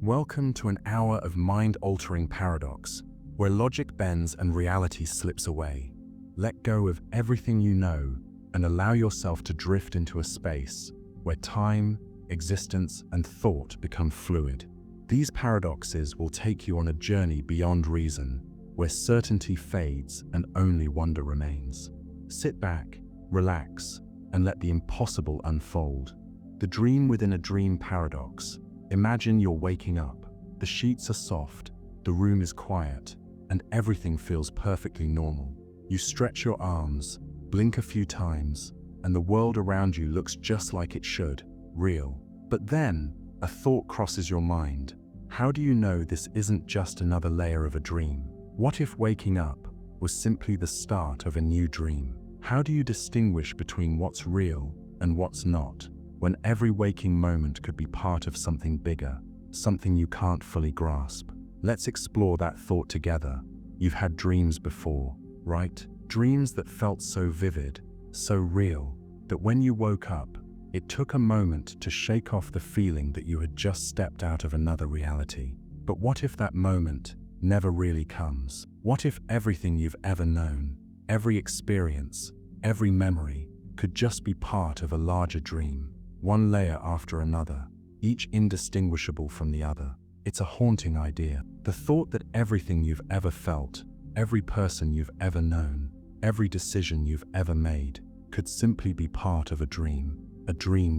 Welcome to an hour of mind-altering paradox, where logic bends and reality slips away. Let go of everything you know and allow yourself to drift into a space where time, existence, and thought become fluid. These paradoxes will take you on a journey beyond reason, where certainty fades and only wonder remains. Sit back, relax, and let the impossible unfold. The dream within a dream paradox. Imagine you're waking up. The sheets are soft, the room is quiet, and everything feels perfectly normal. You stretch your arms, blink a few times, and the world around you looks just like it should, real. But then, a thought crosses your mind. How do you know this isn't just another layer of a dream? What if waking up was simply the start of a new dream? How do you distinguish between what's real and what's not, when every waking moment could be part of something bigger, something you can't fully grasp? Let's explore that thought together. You've had dreams before, right? Dreams that felt so vivid, so real, that when you woke up, it took a moment to shake off the feeling that you had just stepped out of another reality. But what if that moment never really comes? What if everything you've ever known, every experience, every memory, could just be part of a larger dream? One layer after another, each indistinguishable from the other. It's a haunting idea. The thought that everything you've ever felt, every person you've ever known, every decision you've ever made, could simply be part of a dream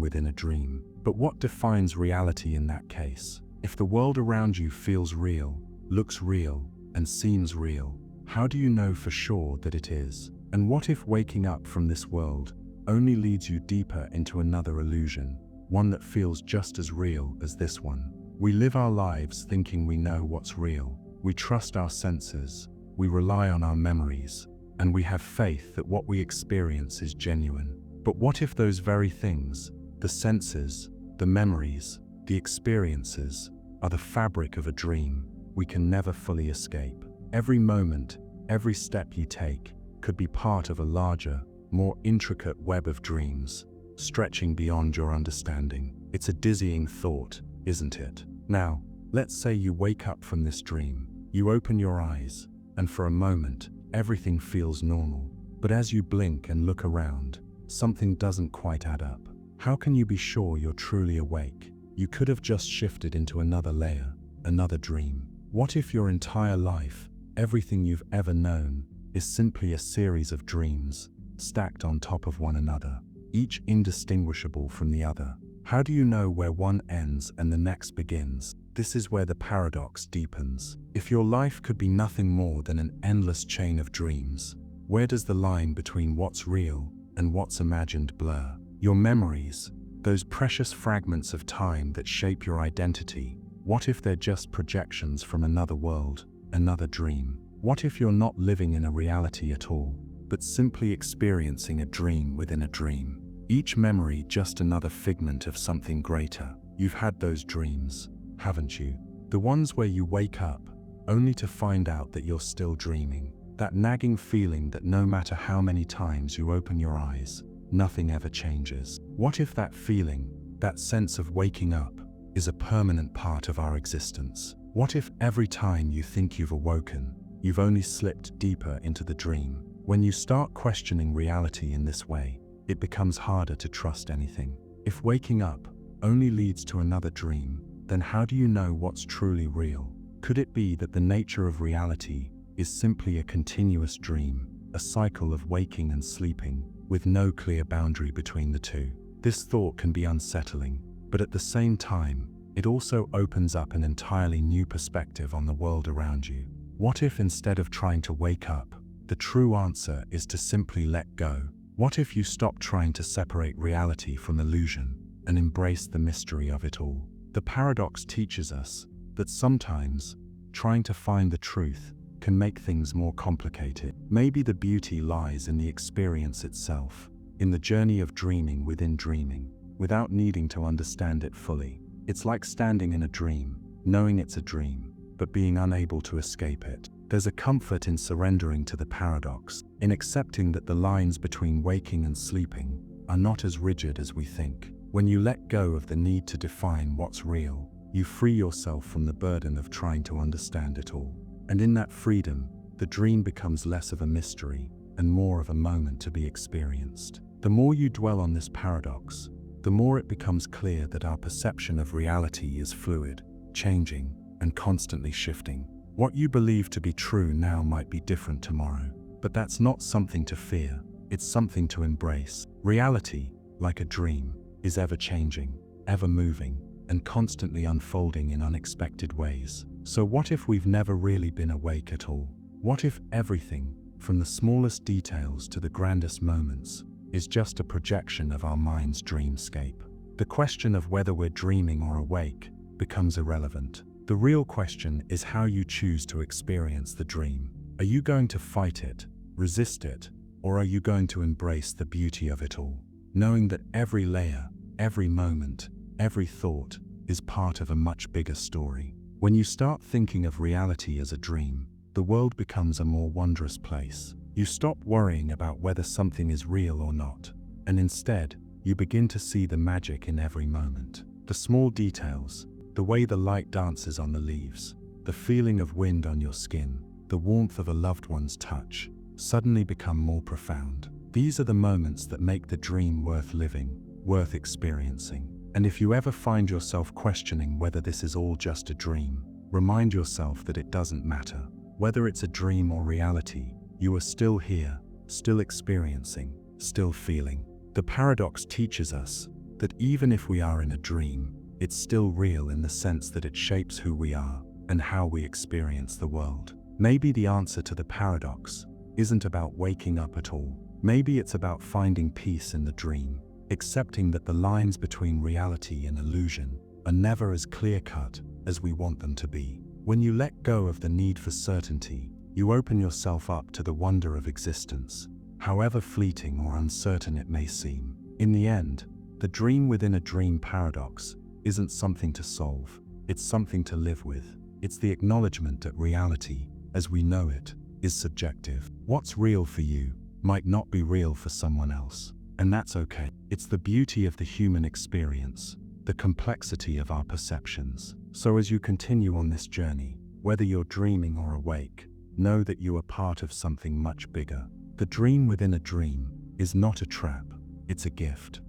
within a dream. But what defines reality in that case? If the world around you feels real, looks real, and seems real, how do you know for sure that it is? And what if waking up from this world only leads you deeper into another illusion, one that feels just as real as this one? We live our lives thinking we know what's real. We trust our senses, we rely on our memories, and we have faith that what we experience is genuine. But what if those very things, the senses, the memories, the experiences, are the fabric of a dream we can never fully escape? Every moment, every step you take, could be part of a larger, more intricate web of dreams, stretching beyond your understanding. It's a dizzying thought, isn't it? Now, let's say you wake up from this dream. You open your eyes, and for a moment, everything feels normal. But as you blink and look around, something doesn't quite add up. How can you be sure you're truly awake? You could have just shifted into another layer, another dream. What if your entire life, everything you've ever known, is simply a series of dreams, stacked on top of one another, each indistinguishable from the other? How do you know where one ends and the next begins? This is where the paradox deepens. If your life could be nothing more than an endless chain of dreams, where does the line between what's real and what's imagined blur? Your memories, those precious fragments of time that shape your identity, what if they're just projections from another world, another dream? What if you're not living in a reality at all, but simply experiencing a dream within a dream? Each memory just another figment of something greater. You've had those dreams, haven't you? The ones where you wake up, only to find out that you're still dreaming. That nagging feeling that no matter how many times you open your eyes, nothing ever changes. What if that feeling, that sense of waking up, is a permanent part of our existence? What if every time you think you've awoken, you've only slipped deeper into the dream? When you start questioning reality in this way, it becomes harder to trust anything. If waking up only leads to another dream, then how do you know what's truly real? Could it be that the nature of reality is simply a continuous dream, a cycle of waking and sleeping, with no clear boundary between the two? This thought can be unsettling, but at the same time, it also opens up an entirely new perspective on the world around you. What if instead of trying to wake up, the true answer is to simply let go? What if you stop trying to separate reality from illusion and embrace the mystery of it all? The paradox teaches us that sometimes trying to find the truth can make things more complicated. Maybe the beauty lies in the experience itself, in the journey of dreaming within dreaming, without needing to understand it fully. It's like standing in a dream, knowing it's a dream, but being unable to escape it. There's a comfort in surrendering to the paradox, in accepting that the lines between waking and sleeping are not as rigid as we think. When you let go of the need to define what's real, you free yourself from the burden of trying to understand it all. And in that freedom, the dream becomes less of a mystery and more of a moment to be experienced. The more you dwell on this paradox, the more it becomes clear that our perception of reality is fluid, changing, and constantly shifting. What you believe to be true now might be different tomorrow, but that's not something to fear, it's something to embrace. Reality, like a dream, is ever changing, ever moving, and constantly unfolding in unexpected ways. So what if we've never really been awake at all? What if everything, from the smallest details to the grandest moments, is just a projection of our mind's dreamscape? The question of whether we're dreaming or awake becomes irrelevant. The real question is how you choose to experience the dream. Are you going to fight it, resist it, or are you going to embrace the beauty of it all, knowing that every layer, every moment, every thought is part of a much bigger story? When you start thinking of reality as a dream, the world becomes a more wondrous place. You stop worrying about whether something is real or not, and instead, you begin to see the magic in every moment. The small details, the way the light dances on the leaves, the feeling of wind on your skin, the warmth of a loved one's touch, suddenly become more profound. These are the moments that make the dream worth living, worth experiencing. And if you ever find yourself questioning whether this is all just a dream, remind yourself that it doesn't matter. Whether it's a dream or reality, you are still here, still experiencing, still feeling. The paradox teaches us that even if we are in a dream, it's still real in the sense that it shapes who we are and how we experience the world. Maybe the answer to the paradox isn't about waking up at all. Maybe it's about finding peace in the dream, accepting that the lines between reality and illusion are never as clear-cut as we want them to be. When you let go of the need for certainty, you open yourself up to the wonder of existence, however fleeting or uncertain it may seem. In the end, the dream within a dream paradox isn't something to solve, it's something to live with. It's the acknowledgement that reality, as we know it, is subjective. What's real for you might not be real for someone else, and that's okay. It's the beauty of the human experience, the complexity of our perceptions. So as you continue on this journey, whether you're dreaming or awake, know that you are part of something much bigger. The dream within a dream is not a trap, it's a gift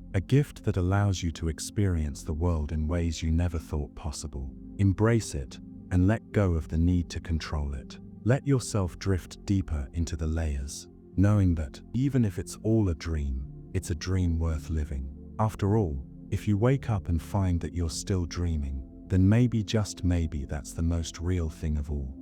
that allows you to experience the world in ways you never thought possible. Embrace it and let go of the need to control it. Let yourself drift deeper into the layers, knowing that even if it's all a dream, it's a dream worth living. After all, if you wake up and find that you're still dreaming, then maybe, just maybe, that's the most real thing of all.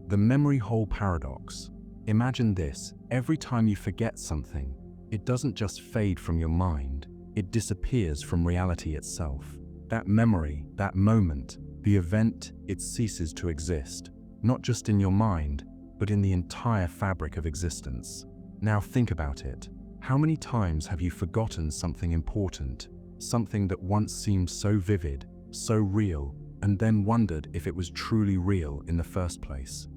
The memory hole paradox. Imagine this: every time you forget something, it doesn't just fade from your mind, it disappears from reality itself. That memory, that moment, the event, it ceases to exist, not just in your mind, but in the entire fabric of existence. Now think about it. How many times have you forgotten something important, something that once seemed so vivid, so real, and then wondered if it was truly real in the first place?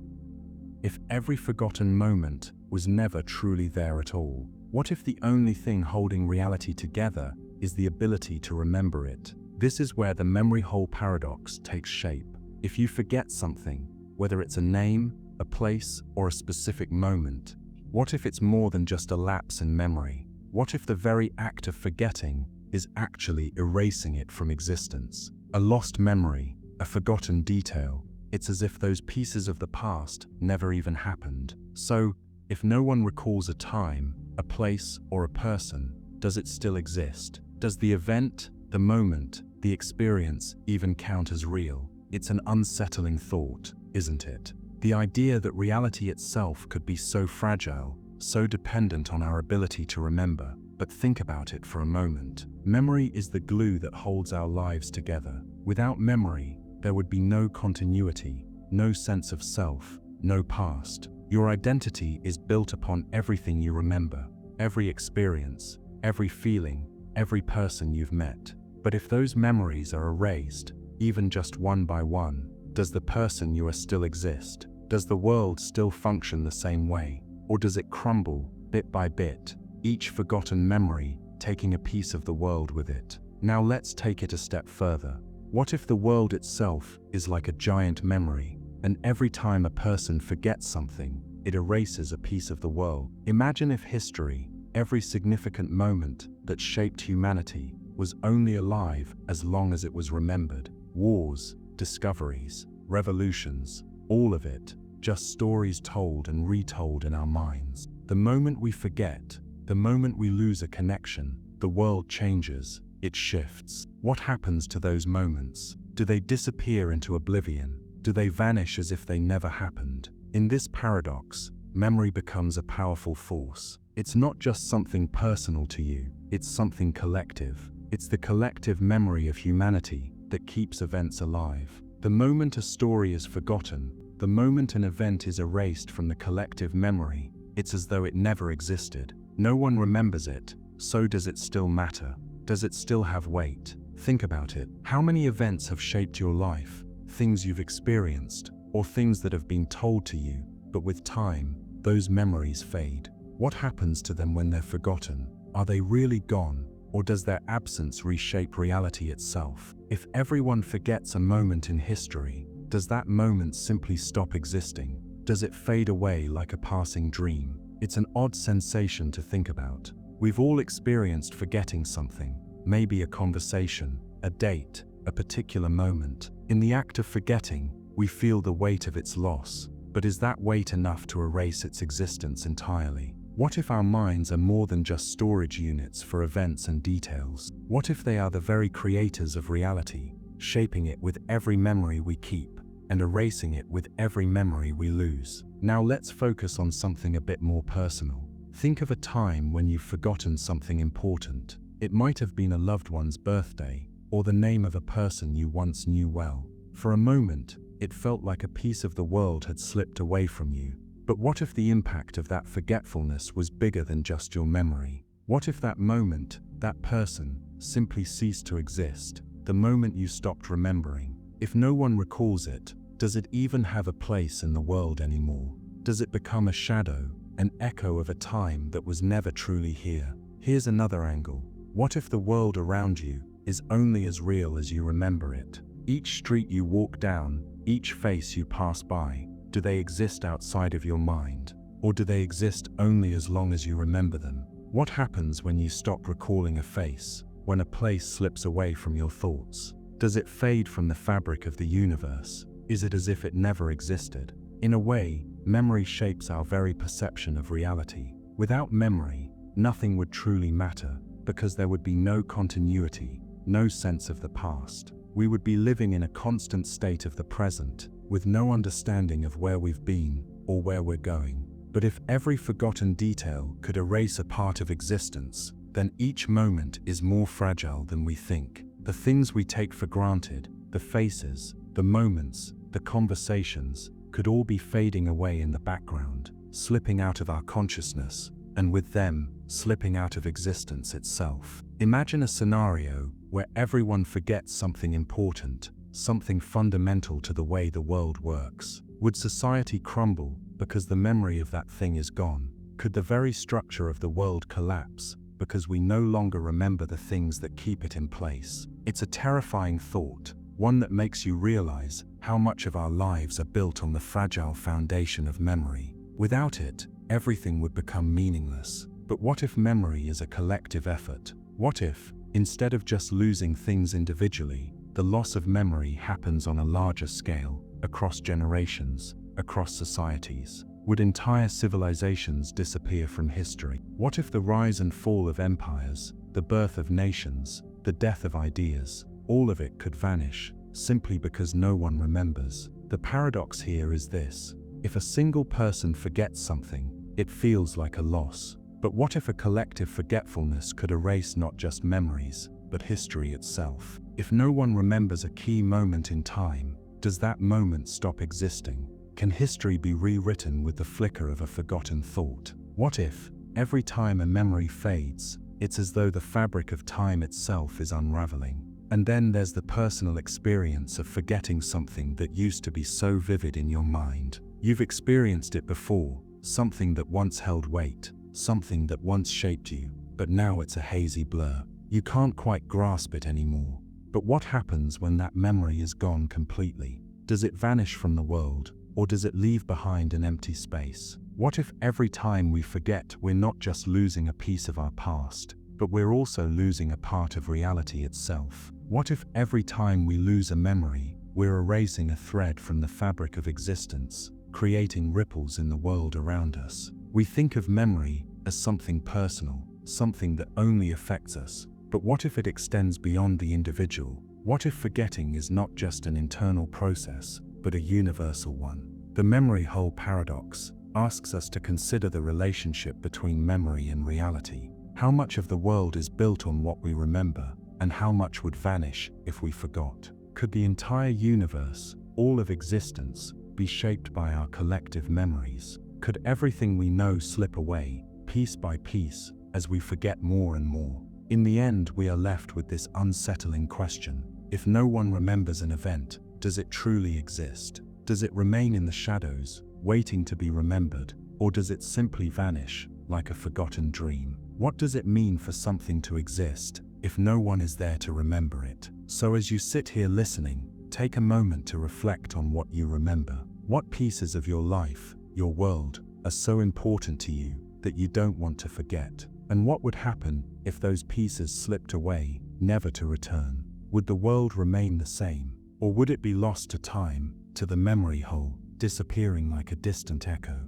If every forgotten moment was never truly there at all, what if the only thing holding reality together is the ability to remember it? This is where the memory hole paradox takes shape. If you forget something, whether it's a name, a place, or a specific moment, what if it's more than just a lapse in memory? What if the very act of forgetting is actually erasing it from existence? A lost memory, a forgotten detail. It's as if those pieces of the past never even happened. So, if no one recalls a time, a place, or a person, does it still exist? Does the event, the moment, the experience even count as real? It's an unsettling thought, isn't it? The idea that reality itself could be so fragile, so dependent on our ability to remember. But think about it for a moment. Memory is the glue that holds our lives together. Without memory, there would be no continuity, no sense of self, no past. Your identity is built upon everything you remember, every experience, every feeling, every person you've met. But if those memories are erased, even just one by one, does the person you are still exist? Does the world still function the same way? Or does it crumble, bit by bit, each forgotten memory taking a piece of the world with it? Now let's take it a step further. What if the world itself is like a giant memory, and every time a person forgets something, it erases a piece of the world? Imagine if history, every significant moment that shaped humanity, was only alive as long as it was remembered. Wars, discoveries, revolutions, all of it, just stories told and retold in our minds. The moment we forget, the moment we lose a connection, the world changes, it shifts. What happens to those moments? Do they disappear into oblivion? Do they vanish as if they never happened? In this paradox, memory becomes a powerful force. It's not just something personal to you, it's something collective. It's the collective memory of humanity that keeps events alive. The moment a story is forgotten, the moment an event is erased from the collective memory, it's as though it never existed. No one remembers it, so does it still matter? Does it still have weight? Think about it. How many events have shaped your life? Things you've experienced, or things that have been told to you, but with time, those memories fade. What happens to them when they're forgotten? Are they really gone, or does their absence reshape reality itself? If everyone forgets a moment in history, does that moment simply stop existing? Does it fade away like a passing dream? It's an odd sensation to think about. We've all experienced forgetting something, maybe a conversation, a date, a particular moment. In the act of forgetting, we feel the weight of its loss, but is that weight enough to erase its existence entirely? What if our minds are more than just storage units for events and details? What if they are the very creators of reality, shaping it with every memory we keep, and erasing it with every memory we lose? Now let's focus on something a bit more personal. Think of a time when you've forgotten something important. It might have been a loved one's birthday, or the name of a person you once knew well. For a moment, it felt like a piece of the world had slipped away from you. But what if the impact of that forgetfulness was bigger than just your memory? What if that moment, that person, simply ceased to exist, the moment you stopped remembering? If no one recalls it, does it even have a place in the world anymore? Does it become a shadow, an echo of a time that was never truly here? Here's another angle. What if the world around you is only as real as you remember it? Each street you walk down, each face you pass by, do they exist outside of your mind? Or do they exist only as long as you remember them? What happens when you stop recalling a face, when a place slips away from your thoughts? Does it fade from the fabric of the universe? Is it as if it never existed? In a way, memory shapes our very perception of reality. Without memory, nothing would truly matter, because there would be no continuity, no sense of the past. We would be living in a constant state of the present, with no understanding of where we've been or where we're going. But if every forgotten detail could erase a part of existence, then each moment is more fragile than we think. The things we take for granted, the faces, the moments, the conversations, could all be fading away in the background, slipping out of our consciousness, and with them, slipping out of existence itself. Imagine a scenario where everyone forgets something important, something fundamental to the way the world works. Would society crumble because the memory of that thing is gone? Could the very structure of the world collapse because we no longer remember the things that keep it in place? It's a terrifying thought, one that makes you realize how much of our lives are built on the fragile foundation of memory. Without it, everything would become meaningless. But what if memory is a collective effort? What if, instead of just losing things individually, the loss of memory happens on a larger scale, across generations, across societies? Would entire civilizations disappear from history? What if the rise and fall of empires, the birth of nations, the death of ideas, all of it could vanish, simply because no one remembers? The paradox here is this: if a single person forgets something, it feels like a loss. But what if a collective forgetfulness could erase not just memories, but history itself? If no one remembers a key moment in time, does that moment stop existing? Can history be rewritten with the flicker of a forgotten thought? What if, every time a memory fades, it's as though the fabric of time itself is unraveling? And then there's the personal experience of forgetting something that used to be so vivid in your mind. You've experienced it before, something that once held weight, something that once shaped you, but now it's a hazy blur. You can't quite grasp it anymore. But what happens when that memory is gone completely? Does it vanish from the world, or does it leave behind an empty space? What if every time we forget, we're not just losing a piece of our past, but we're also losing a part of reality itself? What if every time we lose a memory, we're erasing a thread from the fabric of existence, creating ripples in the world around us? We think of memory as something personal, something that only affects us. But what if it extends beyond the individual? What if forgetting is not just an internal process, but a universal one? The memory hole paradox asks us to consider the relationship between memory and reality. How much of the world is built on what we remember, and how much would vanish if we forgot? Could the entire universe, all of existence, be shaped by our collective memories? Could everything we know slip away, piece by piece, as we forget more and more? In the end, we are left with this unsettling question. If no one remembers an event, does it truly exist? Does it remain in the shadows, waiting to be remembered, or does it simply vanish, like a forgotten dream? What does it mean for something to exist, if no one is there to remember it? So as you sit here listening, take a moment to reflect on what you remember. What pieces of your life, your world, are so important to you that you don't want to forget? And what would happen if those pieces slipped away, never to return? Would the world remain the same? Or would it be lost to time, to the memory hole, disappearing like a distant echo?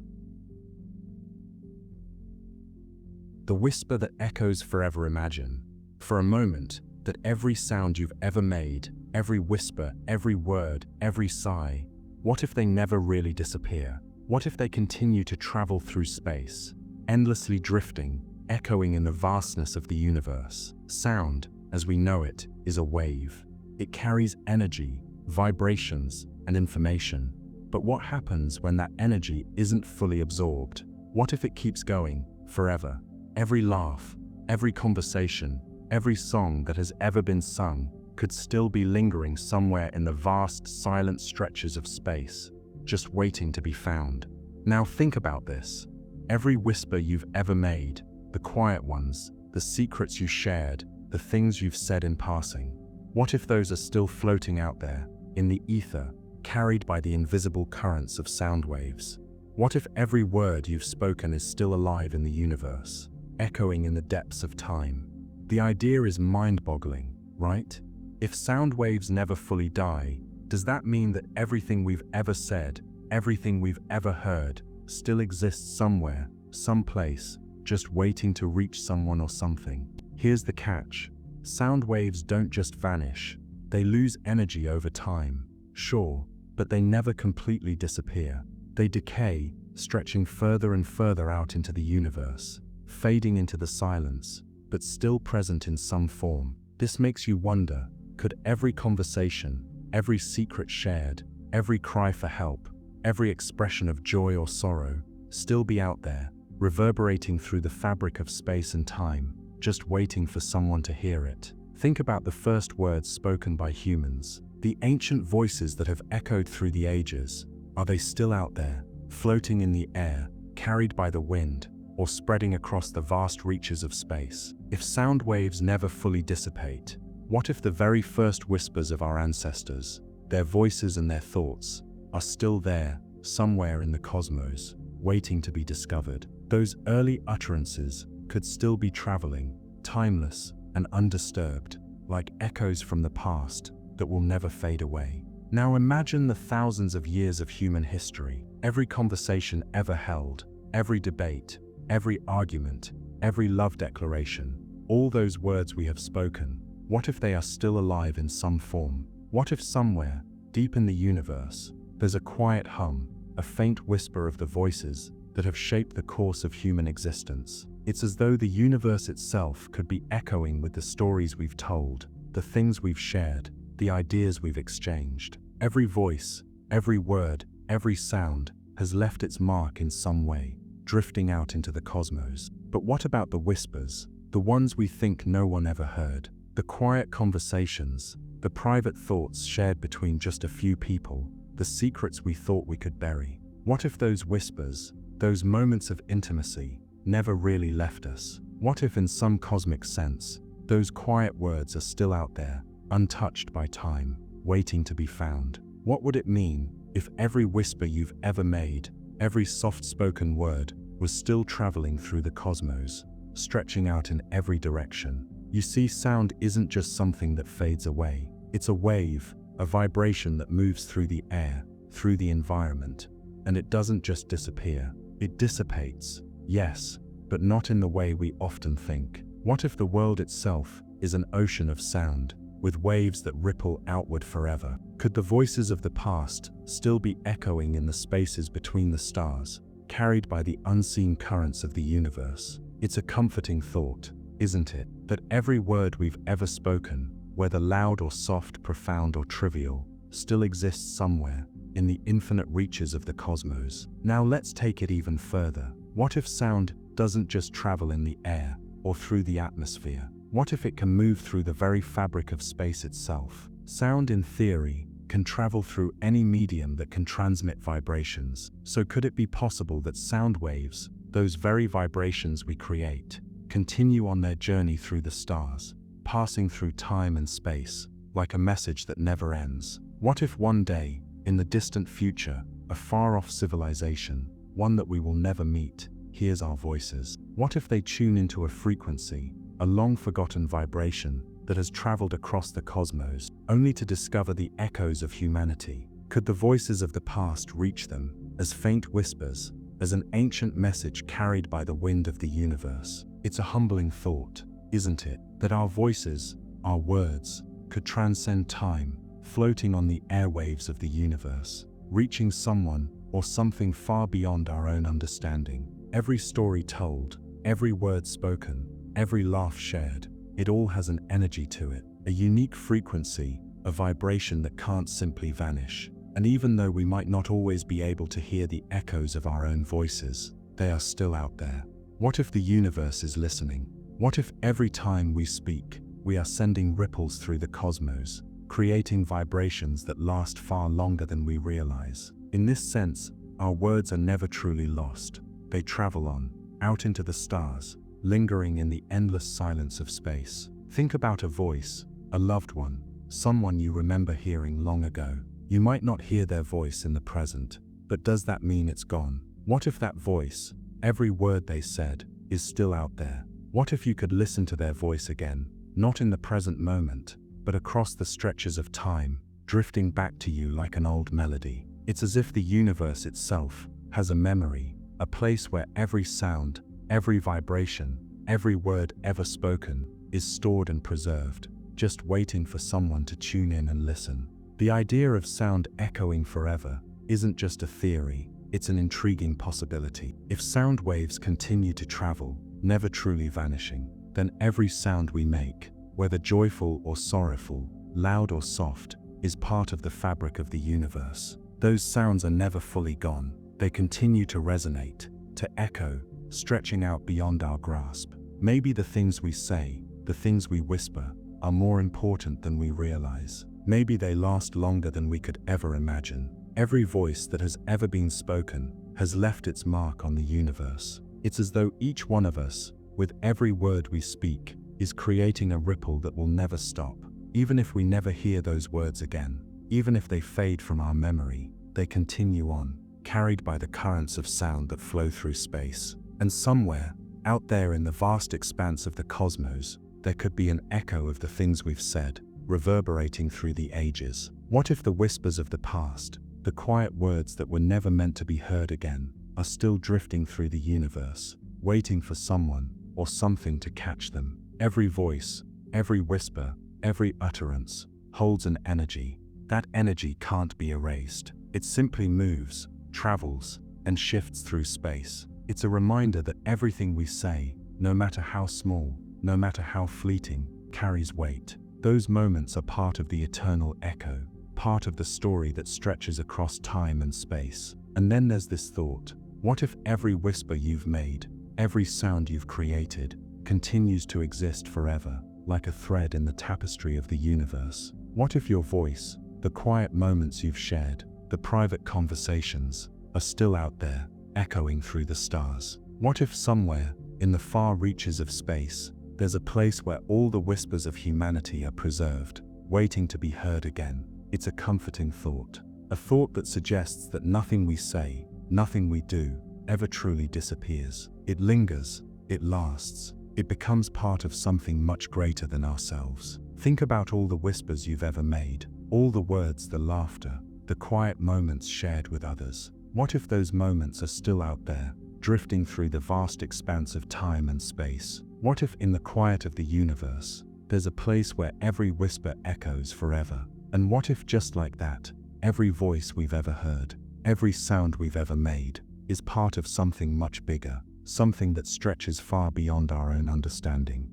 The whisper that echoes forever. Imagine, for a moment, that every sound you've ever made, every whisper, every word, every sigh, what if they never really disappear? What if they continue to travel through space, endlessly drifting, echoing in the vastness of the universe? Sound, as we know it, is a wave. It carries energy, vibrations, and information. But what happens when that energy isn't fully absorbed? What if it keeps going, forever? Every laugh, every conversation, every song that has ever been sung could still be lingering somewhere in the vast, silent stretches of space, just waiting to be found. Now think about this. Every whisper you've ever made, the quiet ones, the secrets you shared, the things you've said in passing. What if those are still floating out there, in the ether, carried by the invisible currents of sound waves? What if every word you've spoken is still alive in the universe, echoing in the depths of time? The idea is mind-boggling, right? If sound waves never fully die, does that mean that everything we've ever said, everything we've ever heard, still exists somewhere, someplace, just waiting to reach someone or something? Here's the catch. Sound waves don't just vanish. They lose energy over time, sure, but they never completely disappear. They decay, stretching further and further out into the universe, fading into the silence, but still present in some form. This makes you wonder, could every conversation, every secret shared, every cry for help, every expression of joy or sorrow, still be out there, reverberating through the fabric of space and time, just waiting for someone to hear it? Think about the first words spoken by humans, the ancient voices that have echoed through the ages. Are they still out there, floating in the air, carried by the wind, or spreading across the vast reaches of space? If sound waves never fully dissipate, what if the very first whispers of our ancestors, their voices and their thoughts, are still there, somewhere in the cosmos, waiting to be discovered? Those early utterances could still be traveling, timeless and undisturbed, like echoes from the past that will never fade away. Now imagine the thousands of years of human history, every conversation ever held, every debate, every argument, every love declaration, all those words we have spoken. What if they are still alive in some form? What if somewhere, deep in the universe, there's a quiet hum, a faint whisper of the voices that have shaped the course of human existence? It's as though the universe itself could be echoing with the stories we've told, the things we've shared, the ideas we've exchanged. Every voice, every word, every sound has left its mark in some way, drifting out into the cosmos. But what about the whispers, the ones we think no one ever heard? The quiet conversations, the private thoughts shared between just a few people, the secrets we thought we could bury. What if those whispers, those moments of intimacy, never really left us? What if in some cosmic sense, those quiet words are still out there, untouched by time, waiting to be found. What would it mean if every whisper you've ever made, every soft-spoken word, was still traveling through the cosmos, stretching out in every direction? You see, sound isn't just something that fades away. It's a wave, a vibration that moves through the air, through the environment. And it doesn't just disappear. It dissipates, yes, but not in the way we often think. What if the world itself is an ocean of sound, with waves that ripple outward forever? Could the voices of the past still be echoing in the spaces between the stars, carried by the unseen currents of the universe? It's a comforting thought, isn't it, that every word we've ever spoken, whether loud or soft, profound or trivial, still exists somewhere in the infinite reaches of the cosmos. Now let's take it even further. What if sound doesn't just travel in the air or through the atmosphere? What if it can move through the very fabric of space itself? Sound, in theory, can travel through any medium that can transmit vibrations. So could it be possible that sound waves, those very vibrations we create, continue on their journey through the stars, passing through time and space, like a message that never ends? What if one day, in the distant future, a far-off civilization, one that we will never meet, hears our voices? What if they tune into a frequency, a long-forgotten vibration that has traveled across the cosmos, only to discover the echoes of humanity? Could the voices of the past reach them, as faint whispers, as an ancient message carried by the wind of the universe? It's a humbling thought, isn't it, that our voices, our words, could transcend time, floating on the airwaves of the universe, reaching someone or something far beyond our own understanding. Every story told, every word spoken, every laugh shared, it all has an energy to it, a unique frequency, a vibration that can't simply vanish. And even though we might not always be able to hear the echoes of our own voices, they are still out there. What if the universe is listening? What if every time we speak, we are sending ripples through the cosmos, creating vibrations that last far longer than we realize? In this sense, our words are never truly lost. They travel on, out into the stars, lingering in the endless silence of space. Think about a voice, a loved one, someone you remember hearing long ago. You might not hear their voice in the present, but does that mean it's gone? What if that voice, every word they said, is still out there? What if you could listen to their voice again, not in the present moment, but across the stretches of time, drifting back to you like an old melody? It's as if the universe itself has a memory, a place where every sound, every vibration, every word ever spoken is stored and preserved, just waiting for someone to tune in and listen. The idea of sound echoing forever isn't just a theory, it's an intriguing possibility. If sound waves continue to travel, never truly vanishing, then every sound we make, whether joyful or sorrowful, loud or soft, is part of the fabric of the universe. Those sounds are never fully gone. They continue to resonate, to echo, stretching out beyond our grasp. Maybe the things we say, the things we whisper, are more important than we realize. Maybe they last longer than we could ever imagine. Every voice that has ever been spoken has left its mark on the universe. It's as though each one of us, with every word we speak, is creating a ripple that will never stop. Even if we never hear those words again, even if they fade from our memory, they continue on, carried by the currents of sound that flow through space. And somewhere, out there in the vast expanse of the cosmos, there could be an echo of the things we've said, reverberating through the ages. What if the whispers of the past, the quiet words that were never meant to be heard again, are still drifting through the universe, waiting for someone or something to catch them? Every voice, every whisper, every utterance holds an energy. That energy can't be erased. It simply moves, travels, and shifts through space. It's a reminder that everything we say, no matter how small, no matter how fleeting, carries weight. Those moments are part of the eternal echo, part of the story that stretches across time and space. And then there's this thought: what if every whisper you've made, every sound you've created, continues to exist forever, like a thread in the tapestry of the universe? What if your voice, the quiet moments you've shared, the private conversations, are still out there, echoing through the stars? What if somewhere, in the far reaches of space, there's a place where all the whispers of humanity are preserved, waiting to be heard again. It's a comforting thought. A thought that suggests that nothing we say, nothing we do, ever truly disappears. It lingers, it lasts, it becomes part of something much greater than ourselves. Think about all the whispers you've ever made, all the words, the laughter, the quiet moments shared with others. What if those moments are still out there, drifting through the vast expanse of time and space? What if in the quiet of the universe, there's a place where every whisper echoes forever? And what if just like that, every voice we've ever heard, every sound we've ever made, is part of something much bigger, something that stretches far beyond our own understanding?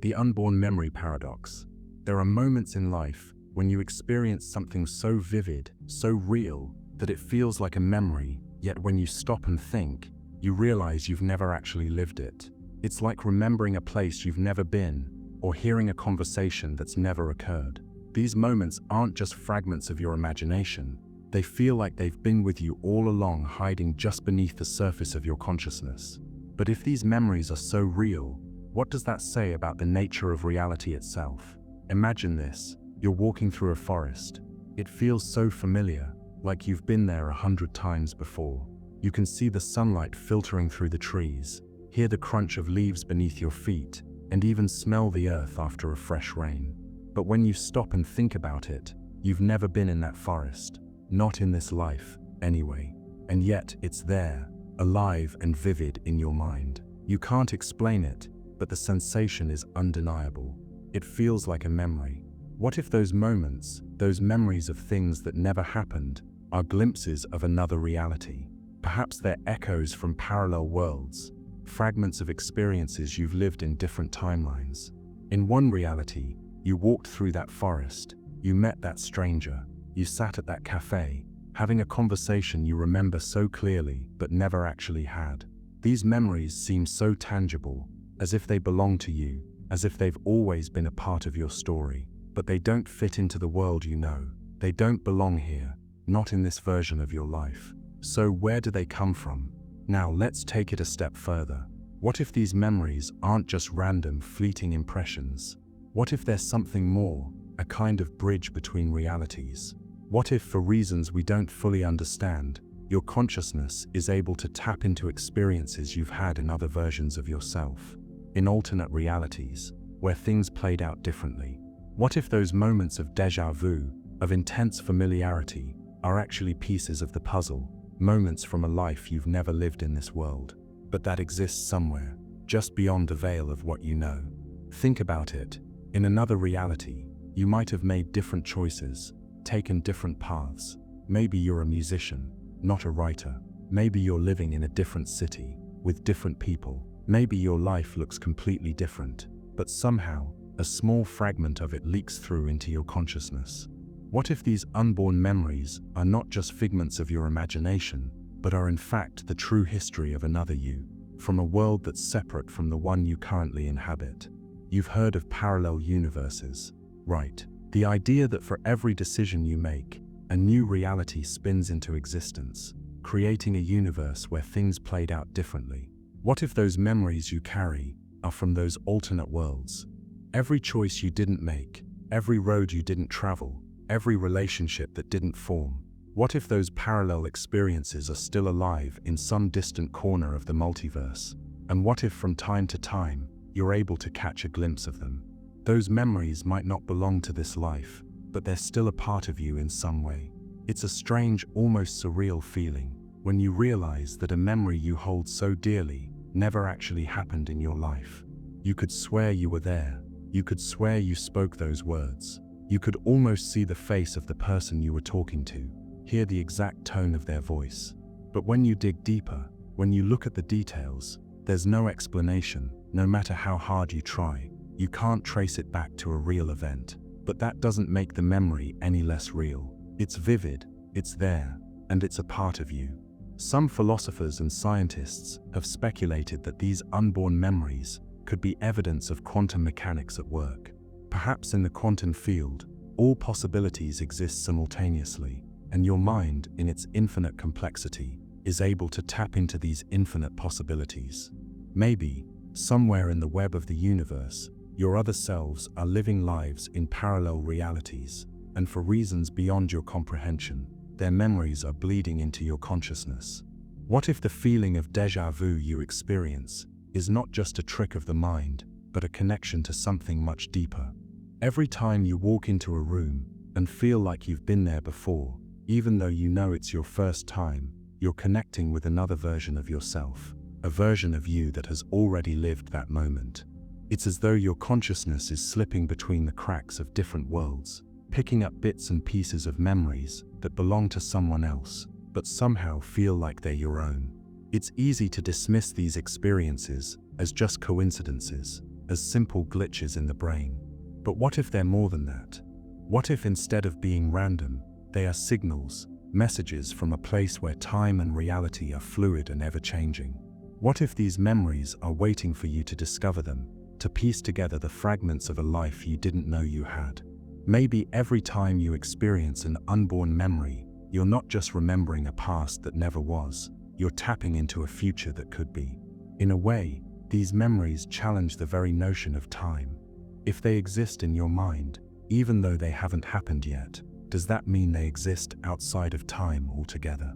The Unborn Memory Paradox. There are moments in life when you experience something so vivid, so real, that it feels like a memory, yet when you stop and think, you realize you've never actually lived it. It's like remembering a place you've never been, or hearing a conversation that's never occurred. These moments aren't just fragments of your imagination. They feel like they've been with you all along, hiding just beneath the surface of your consciousness. But if these memories are so real, what does that say about the nature of reality itself? Imagine this. You're walking through a forest. It feels so familiar, like you've been there 100 times before. You can see the sunlight filtering through the trees, hear the crunch of leaves beneath your feet, and even smell the earth after a fresh rain. But when you stop and think about it, you've never been in that forest. Not in this life, anyway. And yet it's there, alive and vivid in your mind. You can't explain it, but the sensation is undeniable. It feels like a memory. What if those moments, those memories of things that never happened, are glimpses of another reality? Perhaps they're echoes from parallel worlds, fragments of experiences you've lived in different timelines. In one reality, you walked through that forest, you met that stranger, you sat at that cafe, having a conversation you remember so clearly but never actually had. These memories seem so tangible, as if they belong to you, as if they've always been a part of your story. But they don't fit into the world you know. They don't belong here, not in this version of your life. So where do they come from? Now let's take it a step further. What if these memories aren't just random, fleeting impressions? What if there's something more, a kind of bridge between realities? What if, for reasons we don't fully understand, your consciousness is able to tap into experiences you've had in other versions of yourself, in alternate realities, where things played out differently? What if those moments of déjà vu, of intense familiarity, are actually pieces of the puzzle, moments from a life you've never lived in this world, but that exists somewhere, just beyond the veil of what you know? Think about it. In another reality, you might have made different choices, taken different paths. Maybe you're a musician, not a writer. Maybe you're living in a different city, with different people. Maybe your life looks completely different, but somehow, a small fragment of it leaks through into your consciousness. What if these unborn memories are not just figments of your imagination, but are in fact the true history of another you, from a world that's separate from the one you currently inhabit? You've heard of parallel universes, right? The idea that for every decision you make, a new reality spins into existence, creating a universe where things played out differently. What if those memories you carry are from those alternate worlds? Every choice you didn't make, every road you didn't travel, every relationship that didn't form. What if those parallel experiences are still alive in some distant corner of the multiverse? And what if from time to time, you're able to catch a glimpse of them? Those memories might not belong to this life, but they're still a part of you in some way. It's a strange, almost surreal feeling when you realize that a memory you hold so dearly never actually happened in your life. You could swear you were there. You could swear you spoke those words. You could almost see the face of the person you were talking to, hear the exact tone of their voice. But when you dig deeper, when you look at the details, there's no explanation. No matter how hard you try, you can't trace it back to a real event. But that doesn't make the memory any less real. It's vivid, it's there, and it's a part of you. Some philosophers and scientists have speculated that these unborn memories could be evidence of quantum mechanics at work. Perhaps in the quantum field, all possibilities exist simultaneously, and your mind, in its infinite complexity, is able to tap into these infinite possibilities. Maybe, somewhere in the web of the universe, Your other selves are living lives in parallel realities, and for reasons beyond your comprehension, their memories are bleeding into your consciousness. What if the feeling of déjà vu you experience is not just a trick of the mind, but a connection to something much deeper? Every time you walk into a room and feel like you've been there before, even though you know it's your first time, you're connecting with another version of yourself, a version of you that has already lived that moment. It's as though your consciousness is slipping between the cracks of different worlds, picking up bits and pieces of memories that belong to someone else, but somehow feel like they're your own. It's easy to dismiss these experiences as just coincidences, as simple glitches in the brain. But what if they're more than that? What if instead of being random, they are signals, messages from a place where time and reality are fluid and ever-changing? What if these memories are waiting for you to discover them, to piece together the fragments of a life you didn't know you had? Maybe every time you experience an unborn memory, you're not just remembering a past that never was, you're tapping into a future that could be. In a way, these memories challenge the very notion of time. If they exist in your mind, even though they haven't happened yet, does that mean they exist outside of time altogether?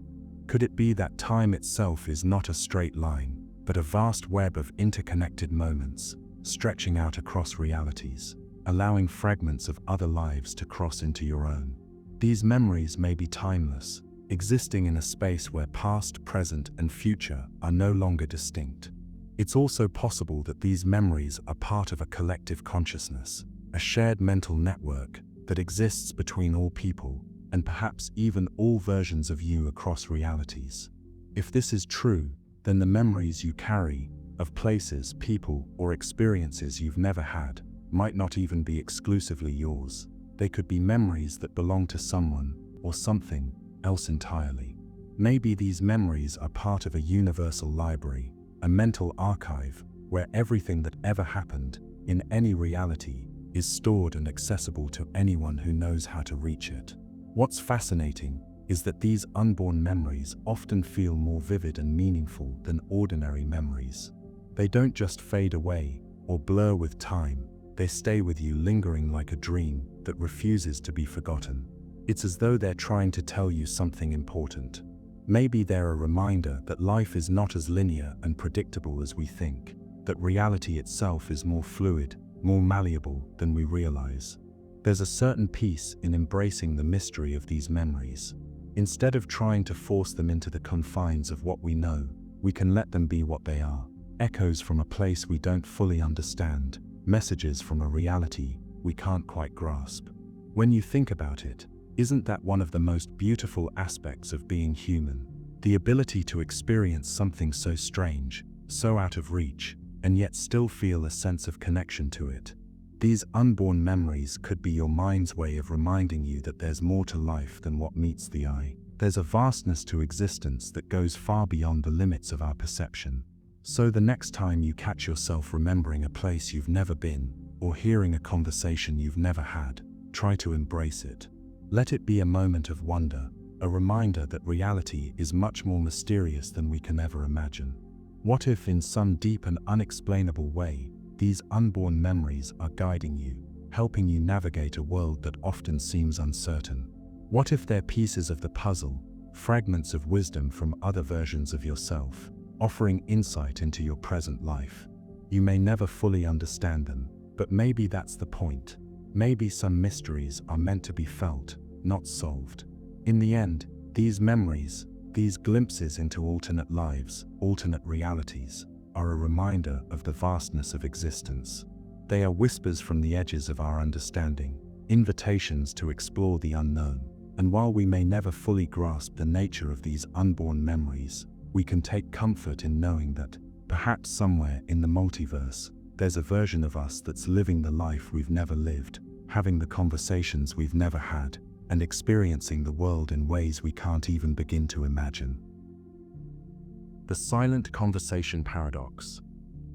Could it be that time itself is not a straight line, but a vast web of interconnected moments, stretching out across realities, allowing fragments of other lives to cross into your own? These memories may be timeless, existing in a space where past, present, and future are no longer distinct. It's also possible that these memories are part of a collective consciousness, a shared mental network that exists between all people, and perhaps even all versions of you across realities. If this is true, then the memories you carry of places, people, or experiences you've never had might not even be exclusively yours. They could be memories that belong to someone or something else entirely. Maybe these memories are part of a universal library, a mental archive where everything that ever happened in any reality is stored and accessible to anyone who knows how to reach it. What's fascinating is that these unborn memories often feel more vivid and meaningful than ordinary memories. They don't just fade away or blur with time, they stay with you lingering like a dream that refuses to be forgotten. It's as though they're trying to tell you something important. Maybe they're a reminder that life is not as linear and predictable as we think, that reality itself is more fluid, more malleable than we realize. There's a certain peace in embracing the mystery of these memories. Instead of trying to force them into the confines of what we know, we can let them be what they are: echoes from a place we don't fully understand, messages from a reality we can't quite grasp. When you think about it, isn't that one of the most beautiful aspects of being human? The ability to experience something so strange, so out of reach, and yet still feel a sense of connection to it. These unborn memories could be your mind's way of reminding you that there's more to life than what meets the eye. There's a vastness to existence that goes far beyond the limits of our perception. So the next time you catch yourself remembering a place you've never been, or hearing a conversation you've never had, try to embrace it. Let it be a moment of wonder, a reminder that reality is much more mysterious than we can ever imagine. What if, in some deep and unexplainable way, these unborn memories are guiding you, helping you navigate a world that often seems uncertain? What if they're pieces of the puzzle, fragments of wisdom from other versions of yourself, offering insight into your present life? You may never fully understand them, but maybe that's the point. Maybe some mysteries are meant to be felt, not solved. In the end, these memories, these glimpses into alternate lives, alternate realities, are a reminder of the vastness of existence. They are whispers from the edges of our understanding, invitations to explore the unknown. And while we may never fully grasp the nature of these unborn memories, we can take comfort in knowing that, perhaps somewhere in the multiverse, there's a version of us that's living the life we've never lived, having the conversations we've never had, and experiencing the world in ways we can't even begin to imagine. The silent conversation paradox.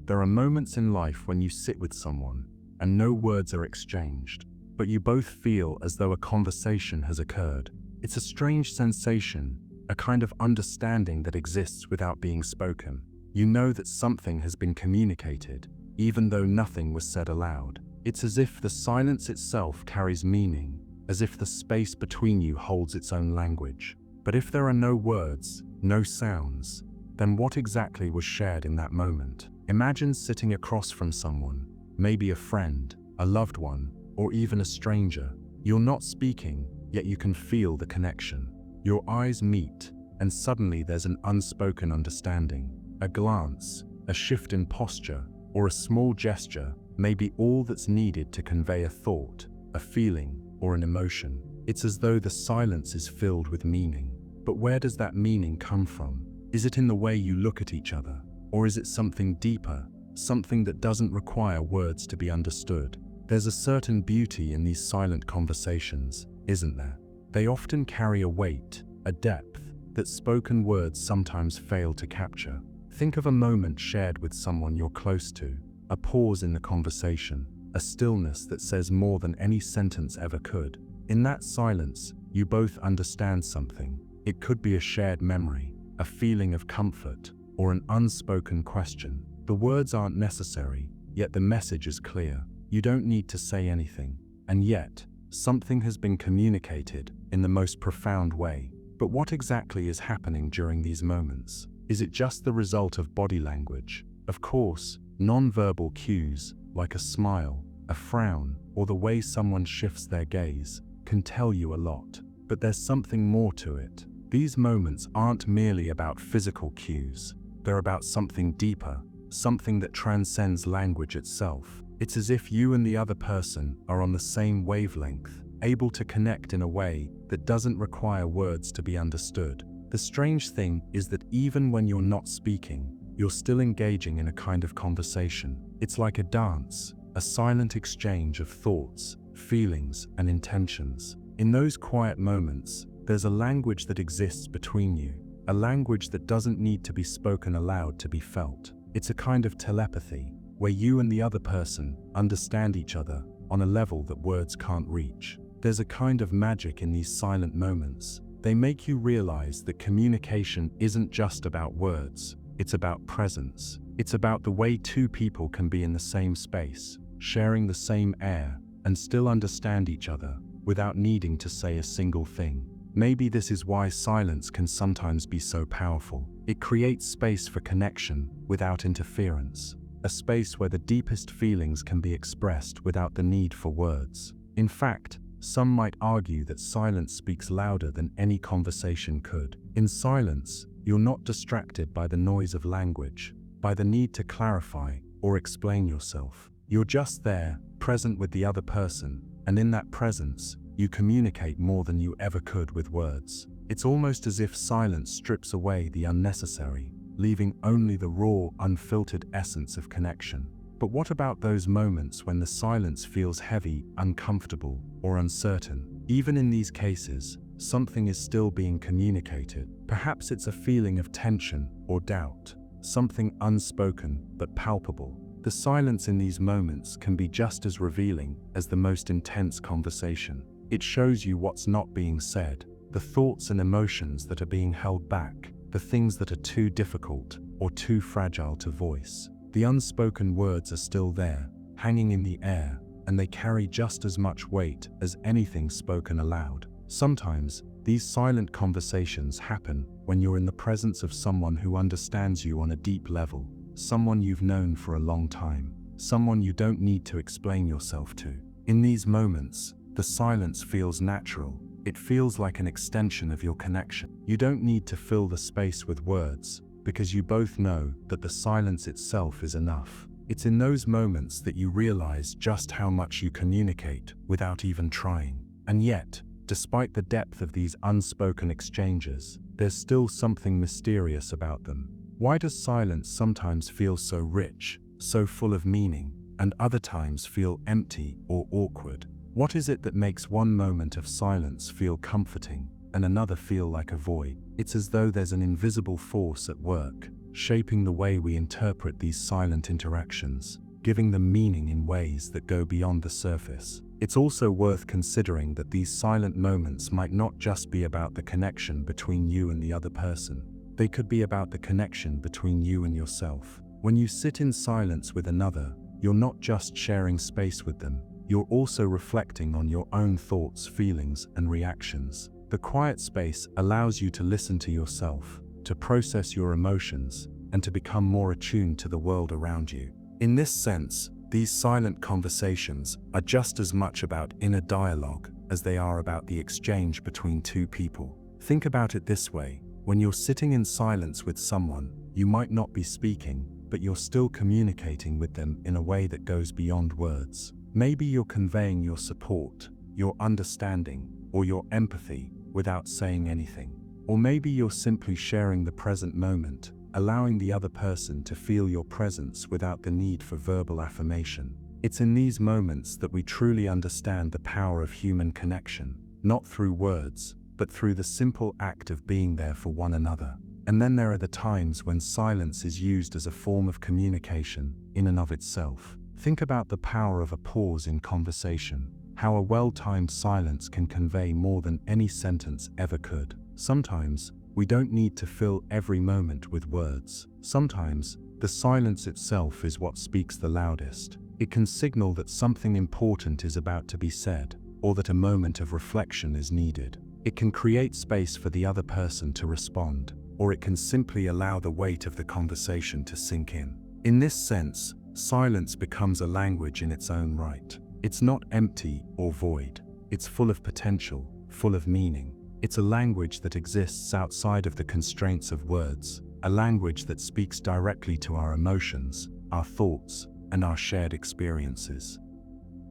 There are moments in life when you sit with someone and no words are exchanged, but you both feel as though a conversation has occurred. It's a strange sensation, a kind of understanding that exists without being spoken. You know that something has been communicated, even though nothing was said aloud. It's as if the silence itself carries meaning, as if the space between you holds its own language. But if there are no words, no sounds, then what exactly was shared in that moment? Imagine sitting across from someone, maybe a friend, a loved one, or even a stranger. You're not speaking, yet you can feel the connection. Your eyes meet, and suddenly there's an unspoken understanding. A glance, a shift in posture, or a small gesture may be all that's needed to convey a thought, a feeling, or an emotion. It's as though the silence is filled with meaning. But where does that meaning come from? Is it in the way you look at each other? Or is it something deeper, something that doesn't require words to be understood? There's a certain beauty in these silent conversations, isn't there? They often carry a weight, a depth, that spoken words sometimes fail to capture. Think of a moment shared with someone you're close to, a pause in the conversation, a stillness that says more than any sentence ever could. In that silence, you both understand something. It could be a shared memory, a feeling of comfort, or an unspoken question. The words aren't necessary, yet the message is clear. You don't need to say anything, and yet, something has been communicated in the most profound way. But what exactly is happening during these moments? Is it just the result of body language? Of course, non-verbal cues, like a smile, a frown, or the way someone shifts their gaze, can tell you a lot. But there's something more to it. These moments aren't merely about physical cues. They're about something deeper, something that transcends language itself. It's as if you and the other person are on the same wavelength, able to connect in a way that doesn't require words to be understood. The strange thing is that even when you're not speaking, you're still engaging in a kind of conversation. It's like a dance, a silent exchange of thoughts, feelings, and intentions. In those quiet moments, there's a language that exists between you, a language that doesn't need to be spoken aloud to be felt. It's a kind of telepathy, where you and the other person understand each other on a level that words can't reach. There's a kind of magic in these silent moments. They make you realize that communication isn't just about words, it's about presence. It's about the way two people can be in the same space, sharing the same air, and still understand each other without needing to say a single thing. Maybe this is why silence can sometimes be so powerful. It creates space for connection without interference, a space where the deepest feelings can be expressed without the need for words. In fact, some might argue that silence speaks louder than any conversation could. In silence, you're not distracted by the noise of language, by the need to clarify or explain yourself. You're just there, present with the other person, and in that presence, you communicate more than you ever could with words. It's almost as if silence strips away the unnecessary, leaving only the raw, unfiltered essence of connection. But what about those moments when the silence feels heavy, uncomfortable, or uncertain? Even in these cases, something is still being communicated. Perhaps it's a feeling of tension or doubt, something unspoken but palpable. The silence in these moments can be just as revealing as the most intense conversation. It shows you what's not being said, the thoughts and emotions that are being held back, the things that are too difficult or too fragile to voice. The unspoken words are still there, hanging in the air, and they carry just as much weight as anything spoken aloud. Sometimes, these silent conversations happen when you're in the presence of someone who understands you on a deep level, someone you've known for a long time, someone you don't need to explain yourself to. In these moments, the silence feels natural. It feels like an extension of your connection. You don't need to fill the space with words, because you both know that the silence itself is enough. It's in those moments that you realize just how much you communicate without even trying. And yet, despite the depth of these unspoken exchanges, there's still something mysterious about them. Why does silence sometimes feel so rich, so full of meaning, and other times feel empty or awkward? What is it that makes one moment of silence feel comforting and another feel like a void? It's as though there's an invisible force at work, shaping the way we interpret these silent interactions, giving them meaning in ways that go beyond the surface. It's also worth considering that these silent moments might not just be about the connection between you and the other person. They could be about the connection between you and yourself. When you sit in silence with another, you're not just sharing space with them, you're also reflecting on your own thoughts, feelings, and reactions. The quiet space allows you to listen to yourself, to process your emotions, and to become more attuned to the world around you. In this sense, these silent conversations are just as much about inner dialogue as they are about the exchange between two people. Think about it this way: when you're sitting in silence with someone, you might not be speaking, but you're still communicating with them in a way that goes beyond words. Maybe you're conveying your support, your understanding, or your empathy without saying anything. Or maybe you're simply sharing the present moment, allowing the other person to feel your presence without the need for verbal affirmation. It's in these moments that we truly understand the power of human connection, not through words, but through the simple act of being there for one another. And then there are the times when silence is used as a form of communication in and of itself. Think about the power of a pause in conversation, how a well-timed silence can convey more than any sentence ever could. Sometimes, we don't need to fill every moment with words. Sometimes, the silence itself is what speaks the loudest. It can signal that something important is about to be said, or that a moment of reflection is needed. It can create space for the other person to respond, or it can simply allow the weight of the conversation to sink in. In this sense, silence becomes a language in its own right. It's not empty or void. It's full of potential, full of meaning. It's a language that exists outside of the constraints of words, a language that speaks directly to our emotions, our thoughts, and our shared experiences,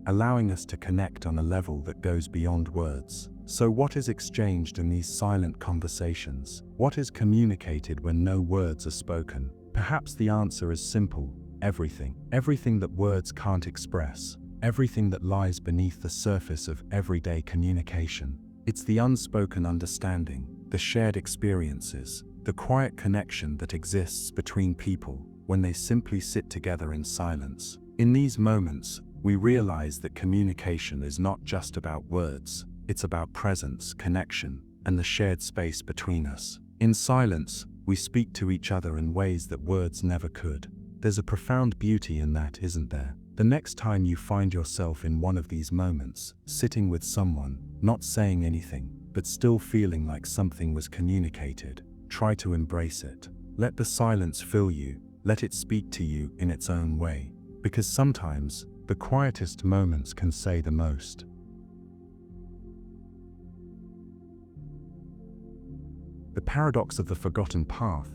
allowing us to connect on a level that goes beyond words. So what is exchanged in these silent conversations? What is communicated when no words are spoken? Perhaps the answer is simple: everything. Everything that words can't express. Everything that lies beneath the surface of everyday communication. It's the unspoken understanding, the shared experiences, the quiet connection that exists between people when they simply sit together in silence. In these moments, we realize that communication is not just about words. It's about presence, connection, and the shared space between us. In silence, we speak to each other in ways that words never could. There's a profound beauty in that, isn't there? The next time you find yourself in one of these moments, sitting with someone, not saying anything, but still feeling like something was communicated, try to embrace it. Let the silence fill you, let it speak to you in its own way, because sometimes the quietest moments can say the most. The paradox of the forgotten path.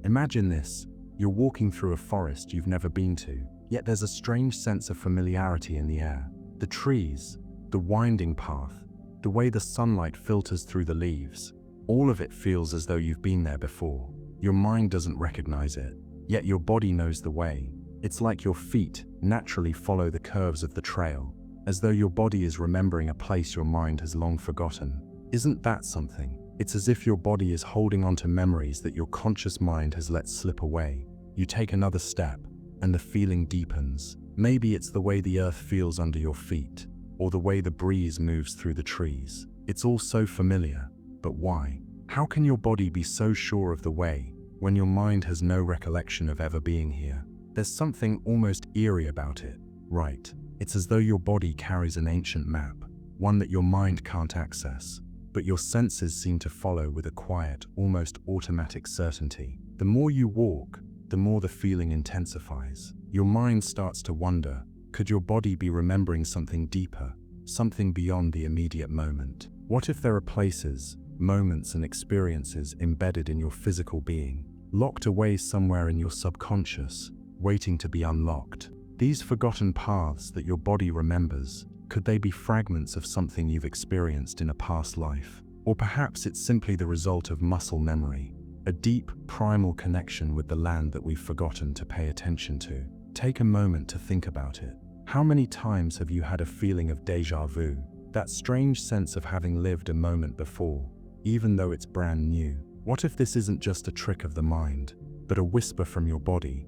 Imagine this: you're walking through a forest you've never been to, yet there's a strange sense of familiarity in the air. The trees, the winding path, the way the sunlight filters through the leaves, all of it feels as though you've been there before. Your mind doesn't recognize it, yet your body knows the way. It's like your feet naturally follow the curves of the trail, as though your body is remembering a place your mind has long forgotten. Isn't that something? It's as if your body is holding on to memories that your conscious mind has let slip away. You take another step, and the feeling deepens. Maybe it's the way the earth feels under your feet, or the way the breeze moves through the trees. It's all so familiar, but why? How can your body be so sure of the way when your mind has no recollection of ever being here? There's something almost eerie about it, right? It's as though your body carries an ancient map, one that your mind can't access, but your senses seem to follow with a quiet, almost automatic certainty. The more you walk, the more the feeling intensifies. Your mind starts to wonder, could your body be remembering something deeper, something beyond the immediate moment? What if there are places, moments, and experiences embedded in your physical being, locked away somewhere in your subconscious, waiting to be unlocked? These forgotten paths that your body remembers, could they be fragments of something you've experienced in a past life? Or perhaps it's simply the result of muscle memory, a deep, primal connection with the land that we've forgotten to pay attention to. Take a moment to think about it. How many times have you had a feeling of déjà vu, that strange sense of having lived a moment before, even though it's brand new? What if this isn't just a trick of the mind, but a whisper from your body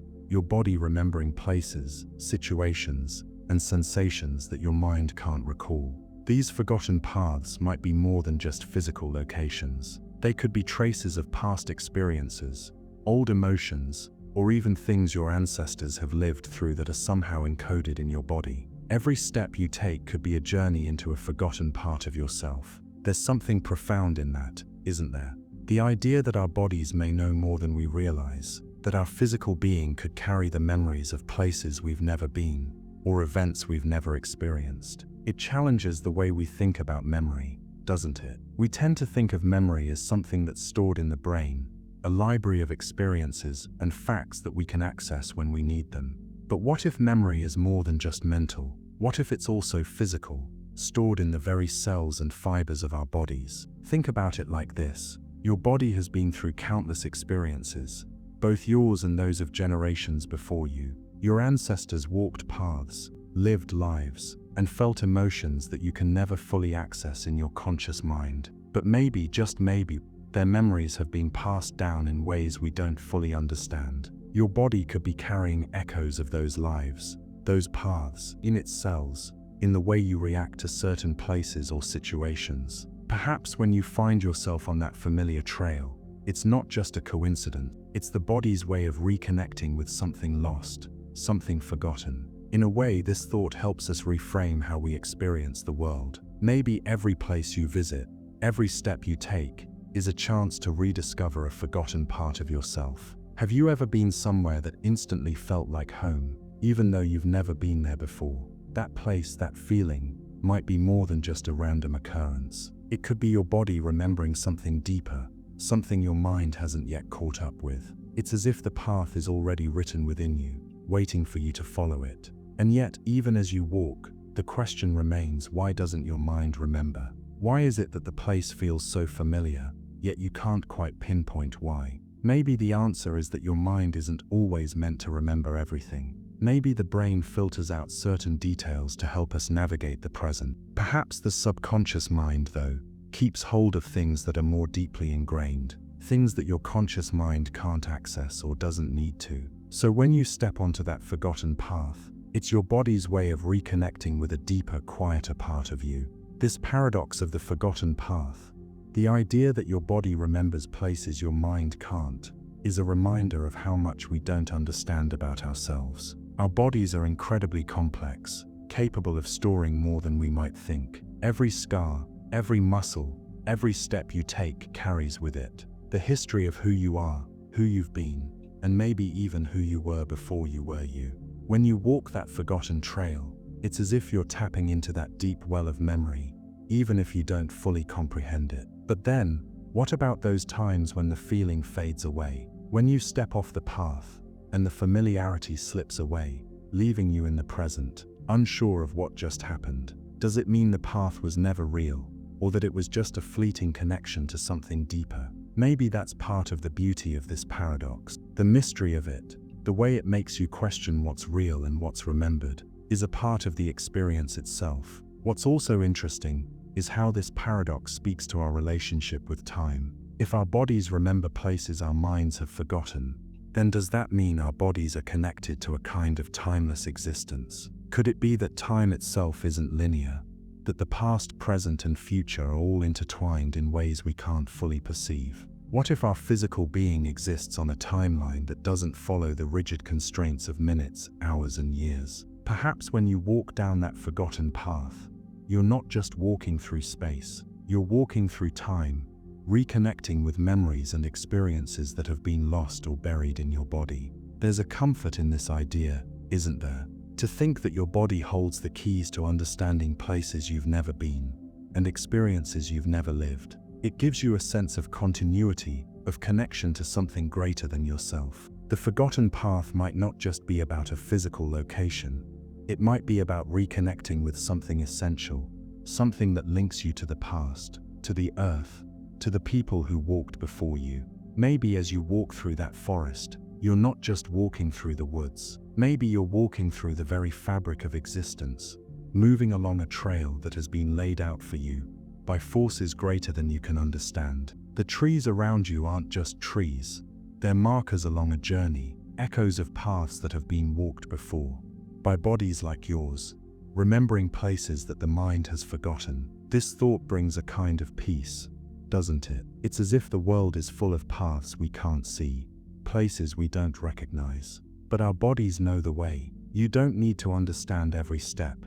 remembering places, situations, and sensations that your mind can't recall? These forgotten paths might be more than just physical locations. They could be traces of past experiences, old emotions, or even things your ancestors have lived through that are somehow encoded in your body. Every step you take could be a journey into a forgotten part of yourself. There's something profound in that, isn't there? The idea that our bodies may know more than we realize, that our physical being could carry the memories of places we've never been, or events we've never experienced. It challenges the way we think about memory, doesn't it? We tend to think of memory as something that's stored in the brain, a library of experiences and facts that we can access when we need them. But what if memory is more than just mental? What if it's also physical, stored in the very cells and fibers of our bodies? Think about it like this. Your body has been through countless experiences, both yours and those of generations before you. Your ancestors walked paths, lived lives, and felt emotions that you can never fully access in your conscious mind. But maybe, just maybe, their memories have been passed down in ways we don't fully understand. Your body could be carrying echoes of those lives, those paths, in its cells, in the way you react to certain places or situations. Perhaps when you find yourself on that familiar trail, it's not just a coincidence, it's the body's way of reconnecting with something lost, something forgotten. In a way, this thought helps us reframe how we experience the world. Maybe every place you visit, every step you take, is a chance to rediscover a forgotten part of yourself. Have you ever been somewhere that instantly felt like home, even though you've never been there before? That place, that feeling, might be more than just a random occurrence. It could be your body remembering something deeper, something your mind hasn't yet caught up with. It's as if the path is already written within you, waiting for you to follow it. And yet, even as you walk, the question remains, why doesn't your mind remember? Why is it that the place feels so familiar, yet you can't quite pinpoint why? Maybe the answer is that your mind isn't always meant to remember everything. Maybe the brain filters out certain details to help us navigate the present. Perhaps the subconscious mind, though, keeps hold of things that are more deeply ingrained, things that your conscious mind can't access or doesn't need to. So when you step onto that forgotten path, it's your body's way of reconnecting with a deeper, quieter part of you. This paradox of the forgotten path, the idea that your body remembers places your mind can't, is a reminder of how much we don't understand about ourselves. Our bodies are incredibly complex, capable of storing more than we might think. Every scar, every muscle, every step you take carries with it the history of who you are, who you've been, and maybe even who you were before you were you. When you walk that forgotten trail, it's as if you're tapping into that deep well of memory, even if you don't fully comprehend it. But then, what about those times when the feeling fades away? When you step off the path, and the familiarity slips away, leaving you in the present, unsure of what just happened? Does it mean the path was never real, or that it was just a fleeting connection to something deeper? Maybe that's part of the beauty of this paradox. The mystery of it, the way it makes you question what's real and what's remembered, is a part of the experience itself. What's also interesting is how this paradox speaks to our relationship with time. If our bodies remember places our minds have forgotten, then does that mean our bodies are connected to a kind of timeless existence? Could it be that time itself isn't linear, that the past, present, and future are all intertwined in ways we can't fully perceive? What if our physical being exists on a timeline that doesn't follow the rigid constraints of minutes, hours, and years? Perhaps when you walk down that forgotten path, you're not just walking through space, you're walking through time, reconnecting with memories and experiences that have been lost or buried in your body. There's a comfort in this idea, isn't there? To think that your body holds the keys to understanding places you've never been and experiences you've never lived. It gives you a sense of continuity, of connection to something greater than yourself. The forgotten path might not just be about a physical location. It might be about reconnecting with something essential, something that links you to the past, to the earth, to the people who walked before you. Maybe as you walk through that forest, you're not just walking through the woods. Maybe you're walking through the very fabric of existence, moving along a trail that has been laid out for you by forces greater than you can understand. The trees around you aren't just trees. They're markers along a journey, echoes of paths that have been walked before, by bodies like yours, remembering places that the mind has forgotten. This thought brings a kind of peace, doesn't it? It's as if the world is full of paths we can't see, places we don't recognize. But our bodies know the way. You don't need to understand every step.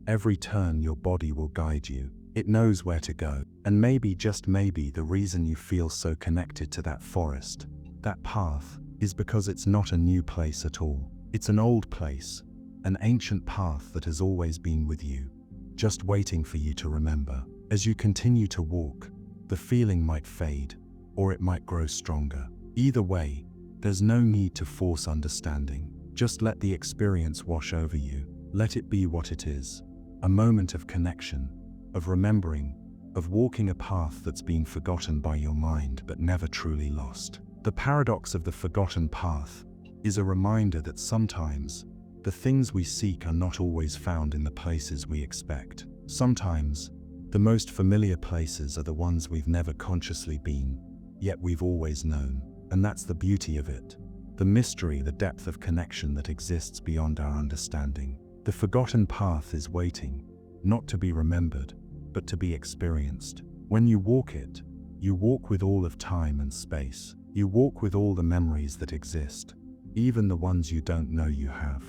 Every turn your body will guide you. It knows where to go. And maybe, just maybe, the reason you feel so connected to that forest, that path, is because it's not a new place at all. It's an old place, an ancient path that has always been with you, just waiting for you to remember. As you continue to walk, the feeling might fade, or it might grow stronger. Either way, there's no need to force understanding. Just let the experience wash over you. Let it be what it is. A moment of connection, of remembering, of walking a path that's been forgotten by your mind but never truly lost. The paradox of the forgotten path is a reminder that sometimes the things we seek are not always found in the places we expect. Sometimes the most familiar places are the ones we've never consciously been, yet we've always known. And that's the beauty of it. The mystery, the depth of connection that exists beyond our understanding. The forgotten path is waiting, not to be remembered, but to be experienced. When you walk it, you walk with all of time and space. You walk with all the memories that exist, even the ones you don't know you have.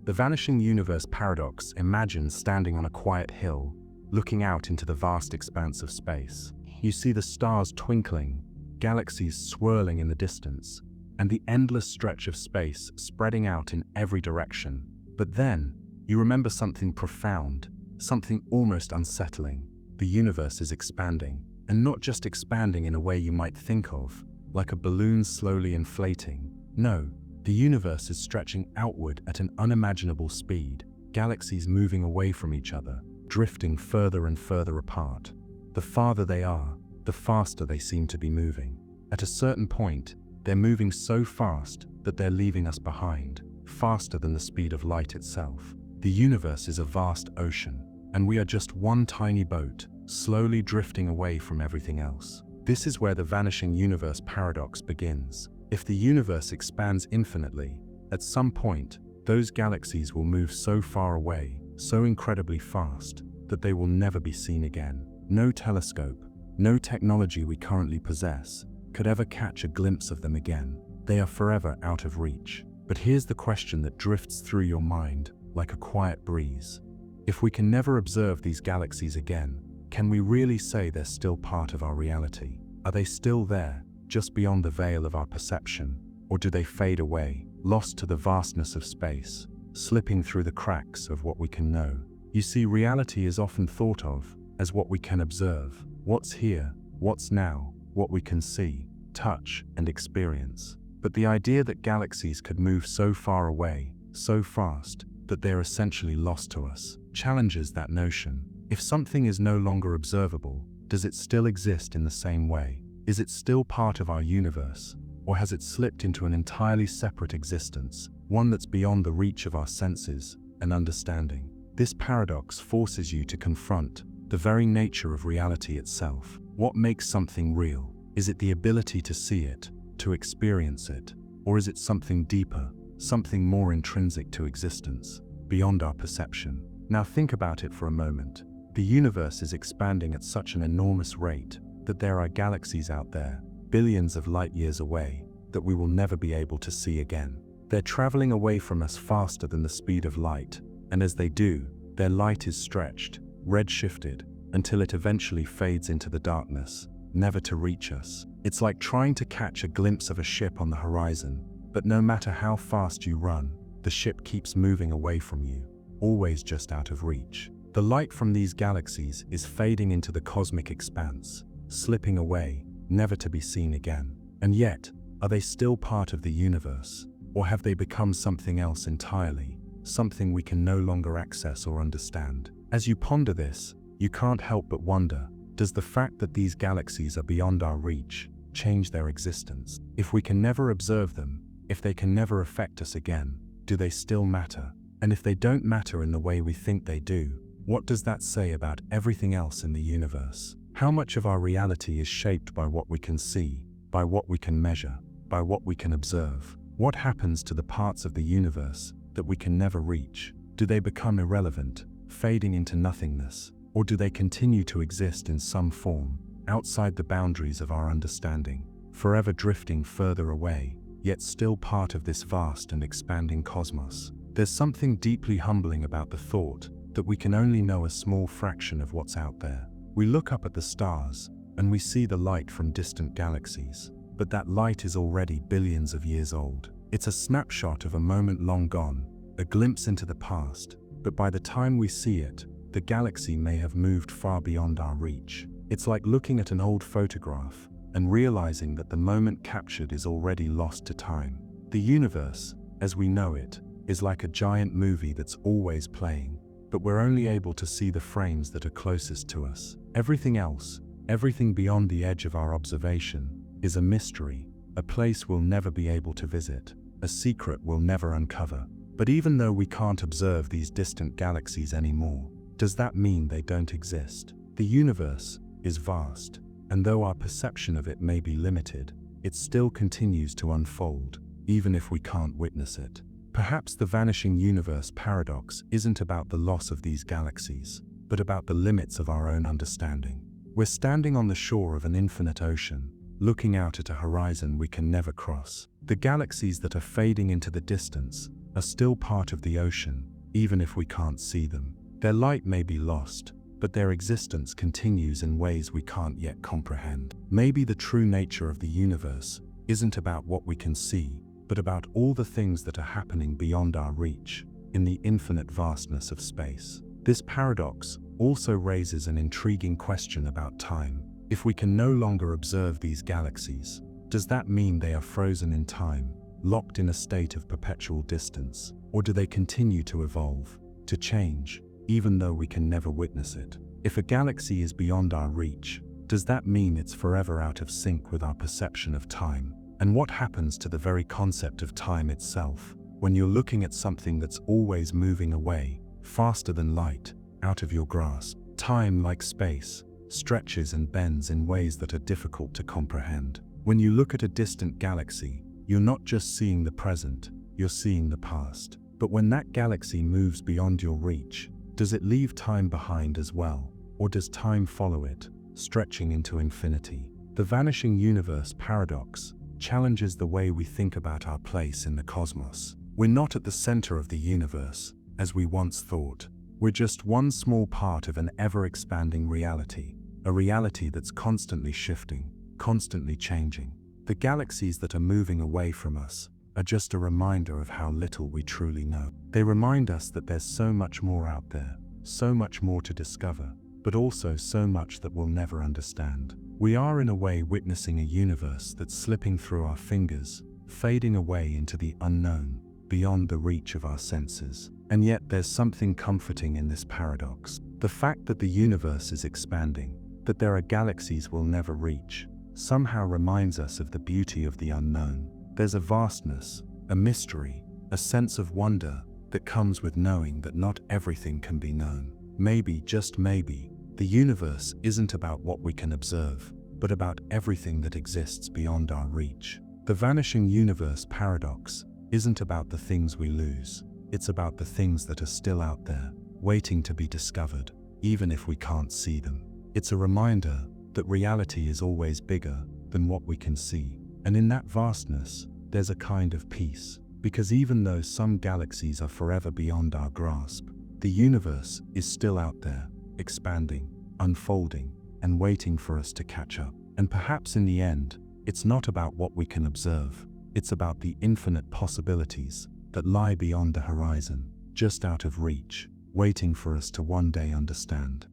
The Vanishing Universe Paradox imagines standing on a quiet hill, looking out into the vast expanse of space. You see the stars twinkling, galaxies swirling in the distance, and the endless stretch of space spreading out in every direction. But then, you remember something profound, something almost unsettling. The universe is expanding, and not just expanding in a way you might think of, like a balloon slowly inflating. No, the universe is stretching outward at an unimaginable speed, galaxies moving away from each other, drifting further and further apart. The farther they are, the faster they seem to be moving. At a certain point, they're moving so fast that they're leaving us behind, faster than the speed of light itself. The universe is a vast ocean, and we are just one tiny boat, slowly drifting away from everything else. This is where the Vanishing Universe Paradox begins. If the universe expands infinitely, at some point, those galaxies will move so far away, so incredibly fast, that they will never be seen again. No telescope, no technology we currently possess could ever catch a glimpse of them again. They are forever out of reach. But here's the question that drifts through your mind like a quiet breeze. If we can never observe these galaxies again, can we really say they're still part of our reality? Are they still there, just beyond the veil of our perception? Or do they fade away, lost to the vastness of space, slipping through the cracks of what we can know? You see, reality is often thought of as what we can observe, what's here, what's now, what we can see, touch, and experience. But the idea that galaxies could move so far away, so fast, that they're essentially lost to us, challenges that notion. If something is no longer observable, does it still exist in the same way? Is it still part of our universe? Or has it slipped into an entirely separate existence, one that's beyond the reach of our senses and understanding? This paradox forces you to confront the very nature of reality itself. What makes something real? Is it the ability to see it, to experience it? Or is it something deeper, something more intrinsic to existence, beyond our perception? Now think about it for a moment. The universe is expanding at such an enormous rate that there are galaxies out there, billions of light years away, that we will never be able to see again. They're traveling away from us faster than the speed of light, and as they do, their light is stretched, red-shifted, until it eventually fades into the darkness, never to reach us. It's like trying to catch a glimpse of a ship on the horizon, but no matter how fast you run, the ship keeps moving away from you, always just out of reach. The light from these galaxies is fading into the cosmic expanse, slipping away, never to be seen again. And yet, are they still part of the universe? Or have they become something else entirely, something we can no longer access or understand? As you ponder this, you can't help but wonder, does the fact that these galaxies are beyond our reach change their existence? If we can never observe them, if they can never affect us again, do they still matter? And if they don't matter in the way we think they do, what does that say about everything else in the universe? How much of our reality is shaped by what we can see, by what we can measure, by what we can observe? What happens to the parts of the universe that we can never reach? Do they become irrelevant, fading into nothingness? Or do they continue to exist in some form, outside the boundaries of our understanding? forever drifting further away, yet still part of this vast and expanding cosmos. There's something deeply humbling about the thought that we can only know a small fraction of what's out there. We look up at the stars, and we see the light from distant galaxies, but that light is already billions of years old. It's a snapshot of a moment long gone, a glimpse into the past, but by the time we see it, the galaxy may have moved far beyond our reach. It's like looking at an old photograph and realizing that the moment captured is already lost to time. The universe, as we know it, is like a giant movie that's always playing, but we're only able to see the frames that are closest to us. Everything else, everything beyond the edge of our observation, is a mystery, a place we'll never be able to visit, a secret we'll never uncover. But even though we can't observe these distant galaxies anymore, does that mean they don't exist? The universe is vast, and though our perception of it may be limited, it still continues to unfold, even if we can't witness it. Perhaps the Vanishing Universe Paradox isn't about the loss of these galaxies, but about the limits of our own understanding. We're standing on the shore of an infinite ocean, looking out at a horizon we can never cross. The galaxies that are fading into the distance are still part of the ocean, even if we can't see them. Their light may be lost, but their existence continues in ways we can't yet comprehend. Maybe the true nature of the universe isn't about what we can see, but about all the things that are happening beyond our reach, in the infinite vastness of space. This paradox also raises an intriguing question about time. If we can no longer observe these galaxies, does that mean they are frozen in time, locked in a state of perpetual distance? Or do they continue to evolve, to change, even though we can never witness it? If a galaxy is beyond our reach, does that mean it's forever out of sync with our perception of time? And what happens to the very concept of time itself, when you're looking at something that's always moving away, faster than light, out of your grasp? Time, like space, stretches and bends in ways that are difficult to comprehend. When you look at a distant galaxy, you're not just seeing the present, you're seeing the past. But when that galaxy moves beyond your reach, does it leave time behind as well? Or does time follow it, stretching into infinity? The Vanishing Universe Paradox challenges the way we think about our place in the cosmos. We're not at the center of the universe, as we once thought. We're just one small part of an ever-expanding reality, a reality that's constantly shifting, constantly changing. The galaxies that are moving away from us are just a reminder of how little we truly know. They remind us that there's so much more out there, so much more to discover, but also so much that we'll never understand. We are in a way witnessing a universe that's slipping through our fingers, fading away into the unknown, beyond the reach of our senses. And yet there's something comforting in this paradox. The fact that the universe is expanding, that there are galaxies we'll never reach, somehow reminds us of the beauty of the unknown. There's a vastness, a mystery, a sense of wonder that comes with knowing that not everything can be known. Maybe, just maybe, the universe isn't about what we can observe, but about everything that exists beyond our reach. The Vanishing Universe Paradox isn't about the things we lose. It's about the things that are still out there, waiting to be discovered, even if we can't see them. It's a reminder that reality is always bigger than what we can see. And in that vastness, there's a kind of peace. Because even though some galaxies are forever beyond our grasp, the universe is still out there, expanding, unfolding, and waiting for us to catch up. And perhaps in the end, it's not about what we can observe. It's about the infinite possibilities that lie beyond the horizon, just out of reach, waiting for us to one day understand.